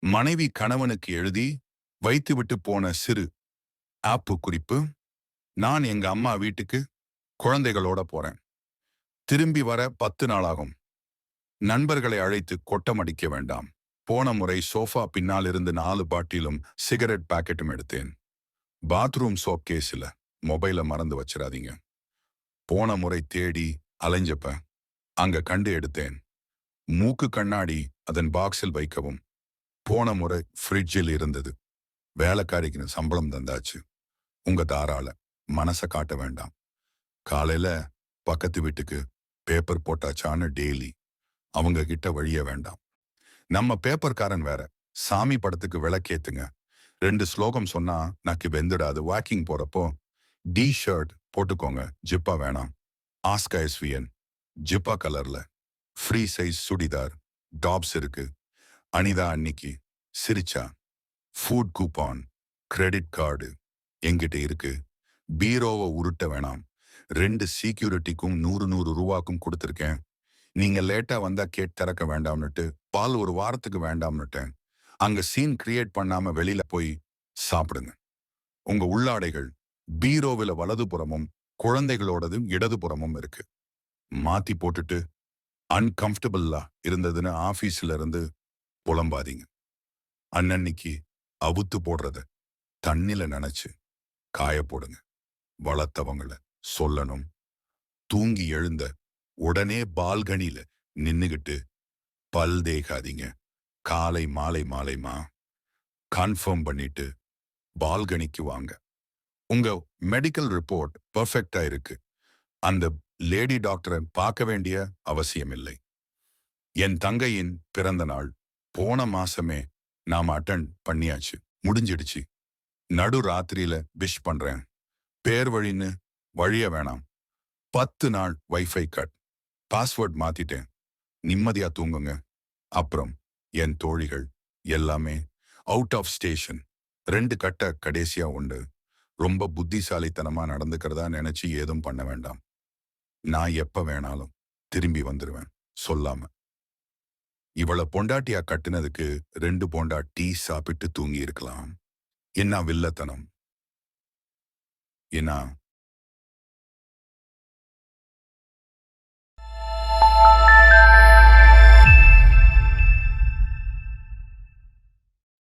மனைவி கணவனுக்கு எழுதி வைத்துவிட்டு போன சிறு ஆப்பு குறிப்பு. நான் எங்க அம்மா வீட்டுக்கு குழந்தைகளோட போறேன். திரும்பி வர 10 நாளாகும். நண்பர்களை அழைத்து கொட்டம் அடிக்க வேண்டாம். போன முறை சோஃபா பின்னால் இருந்து 4 பாட்டிலும் சிகரெட் பாக்கெட்டும் எடுத்தேன். பாத்ரூம் சோப் கேஸ்ல மொபைல மறந்து வச்சிடாதீங்க. போன முறை தேடி அலைஞ்சப்ப அங்க கண்டு எடுத்தேன். மூக்கு கண்ணாடி அதன் பாக்ஸில் வைக்கவும். போன முறை ஃப்ரிட்ஜில் இருந்தது. வேலைக்காரிக்கு சம்பளம் தந்தாச்சு. உங்க தாராள மனச காட்ட வேண்டாம். காலையில பக்கத்து வீட்டுக்கு பேப்பர் போட்டாச்சான்னு டெய்லி அவங்க கிட்ட வழிய வேண்டாம். நம்ம பேப்பர்காரன் வேற. சாமி படத்துக்கு விளக்கேத்துங்க 2 ஸ்லோகம் சொன்னா நக்கு வெந்துடாது. வாக்கிங் போறப்போ டி ஷர்ட் போட்டுக்கோங்க, ஜிப்பா வேணாம். ஆஸ்கா எஸ்விஎன் ஜிப்பா கலர்ல ஃப்ரீ சைஸ் சுடிதார் டாப்ஸ் இருக்கு. அனிதா அன்னிக்கு சிரிச்சா. ஃபுட் கூப்பான் கிரெடிட் கார்டு என்கிட்ட இருக்கு. பீரோவை உருட்ட வேணாம். 2 செக்யூரிட்டிக்கும் 100 ரூபாக்கும் கொடுத்துருக்கேன். நீங்க லேட்டா வந்தா கேட் திறக்க வேண்டாம்னுட்டு பால் ஒரு வாரத்துக்கு வேண்டாம்னுட்டேன். அங்க சீன் கிரியேட் பண்ணாம வெளியில போய் சாப்பிடுங்க. உங்க உள்ளாடைகள் பீரோவில வலதுபுறமும் குழந்தைகளோடதும் இடதுபுறமும் இருக்கு. மாத்தி போட்டுட்டு அன்கம்ஃபர்டபுளா இருந்ததுன்னு ஆபீஸ்ல இருந்து புலம்பாதீங்க. அன்னன்னைக்கு அவுத்து போடுறத தண்ணில நனைச்சு காய போடுங்க. வளர்த்தவங்கள சொல்லணும். தூங்கி எழுந்த உடனே பால்கனியில நின்னுகிட்டு பல் தேய்க்காதீங்க. காலை மாலைமா கன்ஃபார்ம் பண்ணிட்டு பால்கனிக்கு வாங்க. உங்க மெடிக்கல் ரிப்போர்ட் பெர்ஃபெக்டா இருக்கு. அந்த லேடி டாக்டரை பார்க்க வேண்டிய அவசியம் இல்லை. என் தங்கையின் பிறந்த நாள் போன மாசமே நாம அட்டன் பண்ணியாச்சு, முடிஞ்சிடுச்சு. நடு ராத்திரியில விஷ் பண்றேன். பேர் வழின்னு வழிய வேணாம். 10 நாள் வைஃபை கட். பாஸ்வேர்ட் மாத்திட்டேன். நிம்மதியா தூங்குங்க. அப்புறம் என் தோழிகள் எல்லாமே அவுட் ஆஃப் ஸ்டேஷன். 2 கட்ட கடைசியா உண்டு. ரொம்ப புத்திசாலித்தனமா நடந்துக்கிறதா நினைச்சு ஏதும் பண்ண வேண்டாம். நான் எப்ப வேணாலும் திரும்பி வந்துருவேன் சொல்லாம. இவளை பொண்டாட்டியா கட்டுனதுக்கு 2 போண்டா டீ சாப்பிட்டு தூங்கி இருக்கலாம். என்ன வில்லத்தனம். என்ன